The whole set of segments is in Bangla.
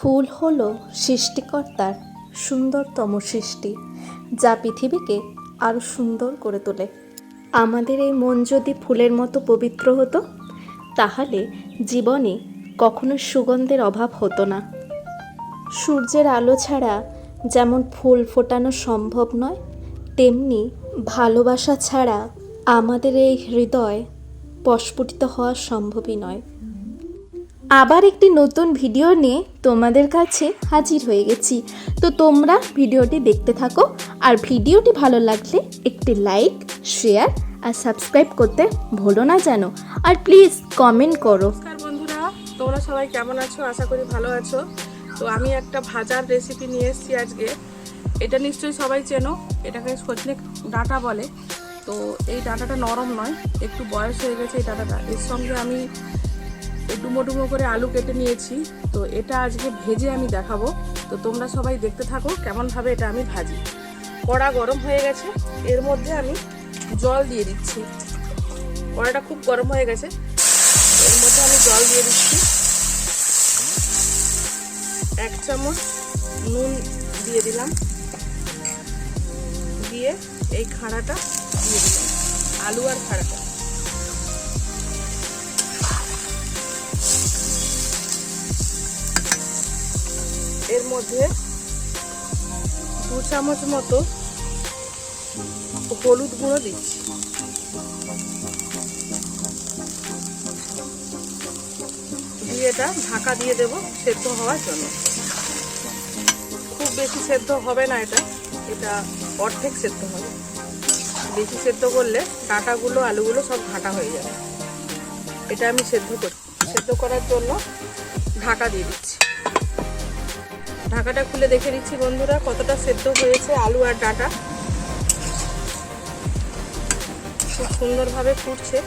ফুল হলো সৃষ্টিকর্তার সুন্দরতম সৃষ্টি, যা পৃথিবীকে আরও সুন্দর করে তোলে। আমাদের এই মন যদি ফুলের মতো পবিত্র হতো, তাহলে জীবনে কখনো সুগন্ধের অভাব হতো না। সূর্যের আলো ছাড়া যেমন ফুল ফোটানো সম্ভব নয়, তেমনি ভালোবাসা ছাড়া আমাদের এই হৃদয় প্রস্ফুটিত হওয়া সম্ভবই নয়। আবার একটি নতুন ভিডিও নিয়ে তোমাদের কাছে হাজির হয়ে গেছি। তো তোমরা ভিডিওটি দেখতে থাকো, আর ভিডিওটি ভালো লাগলে একটি লাইক, শেয়ার আর সাবস্ক্রাইব করতে ভুলো না যেন। আর প্লিজ কমেন্ট করো। নমস্কার বন্ধুরা, তোমরা সবাই কেমন আছো? আশা করি ভালো আছো। তো আমি একটা ভাজার রেসিপি নিয়ে এসেছি আজকে। এটা নিশ্চয়ই সবাই চেনো, এটাকে সজনে ডাঁটা বলে। তো এই ডাঁটাটা নরম নয়, একটু বয়স হয়ে গেছে এই ডাঁটাটা। এর সঙ্গে আমি ডুমো ডুমো করে আলু কেটে নিয়েছি। তো এটা আজকে ভেজে আমি দেখাবো। তো তোমরা সবাই দেখতে থাকো কেমনভাবে এটা আমি ভাজি। কড়া গরম হয়ে গেছে, এর মধ্যে আমি জল দিয়ে দিচ্ছি। কড়াটা খুব গরম হয়ে গেছে, এর মধ্যে আমি জল দিয়ে দিচ্ছি। 1 চামচ নুন দিয়ে দিলাম, দিয়ে এই খাড়াটা দিয়ে দিলাম, আলু আর খাড়াটা। এর মধ্যে 2 চামচ মতো হলুদ গুঁড়ো দিচ্ছি। দিয়ে এটা ঢাকা দিয়ে দেবো সেদ্ধ হওয়ার জন্য। খুব বেশি সেদ্ধ হবে না, এটা অর্ধেক সেদ্ধ হবে। বেশি সেদ্ধ করলে ডাঁটাগুলো আলুগুলো সব ঘাঁটা হয়ে যাবে। এটা আমি সেদ্ধ করার জন্য ঢাকা দিয়ে দিচ্ছি। ঢাকাটা খুলে দেখে দিচ্ছি বন্ধুরা কতটা সেদ্ধ হয়েছে আলু আর ডাঁটা। খুব সুন্দরভাবে ফুটছে।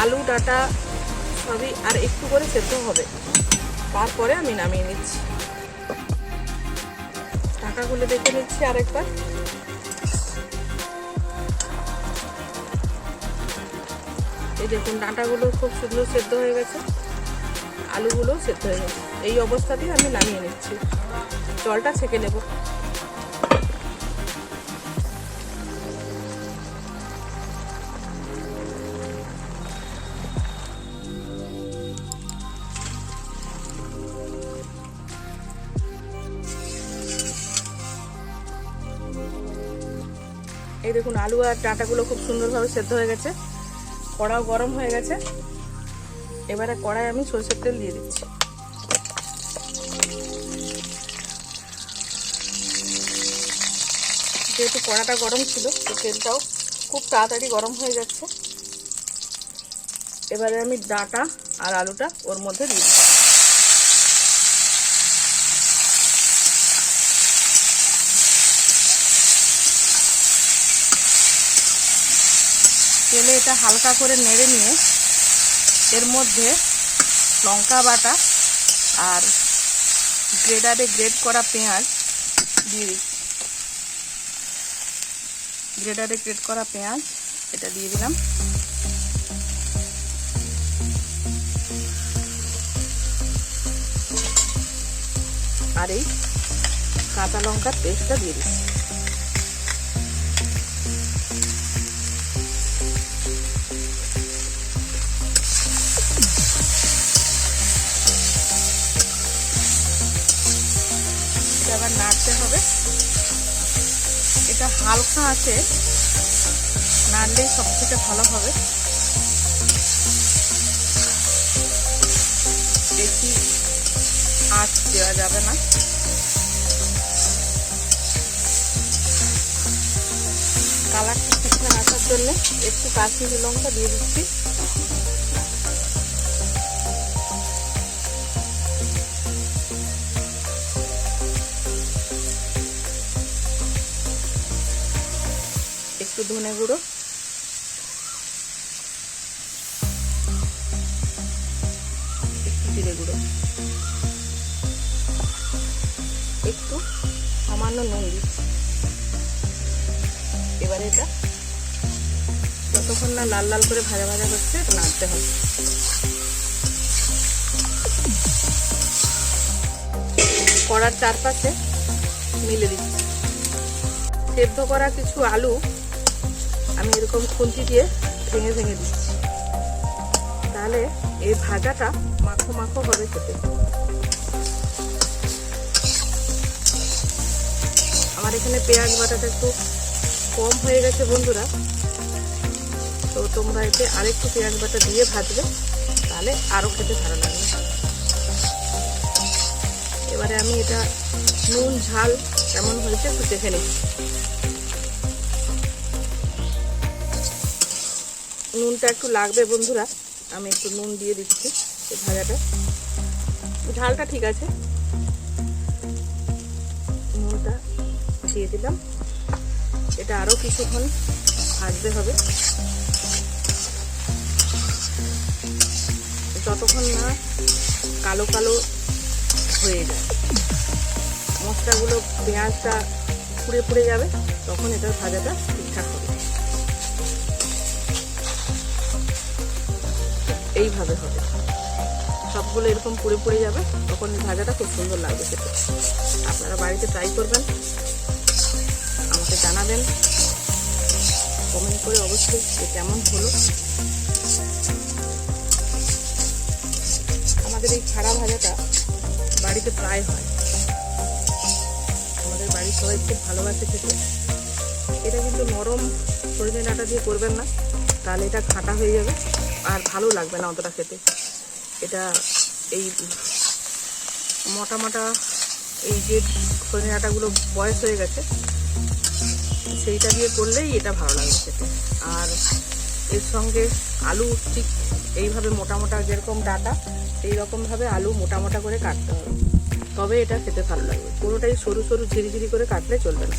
আলু ডাঁটা সবই আর একটু করে সেদ্ধ হবে, তারপরে আমি নামিয়ে নিচ্ছি। ঢাকা খুলে দেখে নিচ্ছি আরেকবার। এই দেখুন ডাঁটাগুলো খুব সুন্দর সেদ্ধ হয়ে গেছে, আলুগুলো সেদ্ধ হয়ে গেছে। এই অবস্থাতেই আমি নামিয়ে নিচ্ছি, জলটা ছেঁকে নেব। এই দেখুন আলু আর ডাঁটাগুলো খুব সুন্দরভাবে সেদ্ধ হয়ে গেছে। কড়াও গরম হয়ে গেছে। এবারে কড়াই আমি সরষের তেল দিয়ে দিচ্ছি। যেহেতু কড়াটা গরম ছিল, তো তেলটাও খুব তাড়াতাড়ি গরম হয়ে যাচ্ছে। এবারে আমি ডাঁটা আর আলুটা ওর মধ্যে দিয়ে দিচ্ছি। তেলে এটা হালকা করে নেড়ে নিয়ে এর মধ্যে লঙ্কা বাটা আর গ্রেডারে গ্রেড করা পেঁয়াজ দিয়ে দিচ্ছি। গ্রেডারে গ্রেড করা পেঁয়াজ এটা দিয়ে দিলাম। আর এই কাঁচা লঙ্কার পেস্টটা দিয়ে দিচ্ছি। আবার নাড়তে হবে, এটা হালকা আছে নাড়লেই সব থেকে ভালো হবে। বেশি আঁচ দেওয়া যাবে না। কালারটা ঠিকঠাক আসার জন্য একটু কাশ্মীরি লঙ্কা দিয়ে দিচ্ছি। একটু ধনে গুঁড়ো, একটু জিরে গুঁড়ো, একটু সামান্য নুন দিচ্ছি। এবারে এটা যত যতক্ষণ না লাল লাল করে ভাজা ভাজা হচ্ছে নাড়তে হবে। কড়ার চারপাশে মিলে দিচ্ছি। সেদ্ধ করা কিছু আলু আমি এরকম খুন্তি দিয়ে ভেঙে ভেঙে দিচ্ছি, তাহলে এই ভাজাটা মাখো মাখো হবে খেতে। আমার এখানে পেঁয়াজ বাটাটা একটু কম হয়ে গেছে বন্ধুরা, তো তোমরা এতে আরেকটু পেঁয়াজ বাটা দিয়ে ভাজবে, তাহলে আরও খেতে ভালো লাগবে। এবারে আমি এটা নুন ঝাল কেমন হয়েছে একটু দেখে নিচ্ছি। নুনটা একটু লাগবে বন্ধুরা, আমি একটু নুন দিয়ে দিচ্ছি এই ভাজাটা। ঝালটা ঠিক আছে, নুনটা দিয়ে দিলাম। এটা আরও কিছুক্ষণ ভাজতে হবে, যতক্ষণ না কালো কালো হয়ে যায়, মশলাগুলো পেঁয়াজটা পুড়ে পুড়ে যাবে, তখন এটার ভাজাটা ঠিকঠাক হবে। এইভাবে হবে, সবগুলো এরকম পুড়ে পুড়ে যাবে, তখন ভাজাটা খুব সুন্দর লাগবে খেতে। আপনারা বাড়িতে ট্রাই করবেন, আমাকে জানাবেন কমেন্ট করে অবশ্যই যে কেমন হলো। আমাদের এই খাড়া ভাজাটা বাড়িতে প্রায় হয়, আমাদের বাড়ির সবাই খুব ভালোবাসে খেতে। এটা কিন্তু নরম সজনে ডাঁটা দিয়ে করবেন না, তাহলে এটা খাঁটা হয়ে যাবে আর ভালো লাগবে না অতটা খেতে। এটা এই মোটা মোটা এই যে সজনে ডাঁটাগুলো বয়স হয়ে গেছে, সেইটা দিয়ে করলেই এটা ভালো লাগবে খেতে। আর এর সঙ্গে আলু ঠিক এইভাবে মোটা মোটা যেরকম ডাঁটা এই রকমভাবে আলু মোটা মোটা করে কাটতে হবে, তবে এটা খেতে ভালো লাগবে। পুরোটাই সরু সরু ঝিরিঝিরি করে কাটলে চলবে না।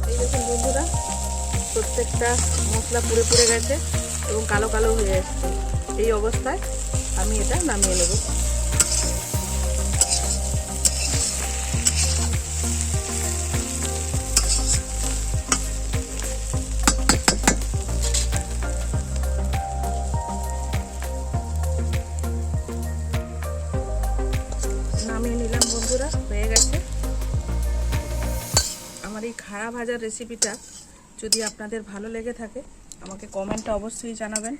এই দেখুন বন্ধুরা, প্রত্যেকটা মশলা পুড়ে পুড়ে গেছে এবং কালো কালো হয়ে আসছে। এই অবস্থায় আমি এটা নামিয়ে নেব। নামিয়ে নিলাম বন্ধুরা, হয়ে গেছে আমার এই খাড়া ভাজার রেসিপিটা। যদি আপনাদের ভালো লেগে থাকে আমাকে কমেন্টে অবশ্যই জানাবেন।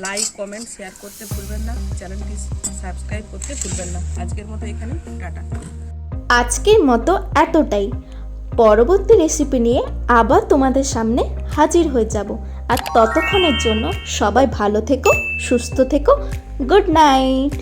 লাইক কমেন্ট শেয়ার করতে ভুলবেন না, চ্যানেলটি সাবস্ক্রাইব করতে ভুলবেন না। আজকের মতো এখানে টাটা। আজকের মতো এতটাই। পরবর্তী রেসিপি নিয়ে আবার তোমাদের সামনে হাজির হয়ে যাব। আর ততক্ষণের জন্য সবাই ভালো থেকো, সুস্থ থেকো। Good night.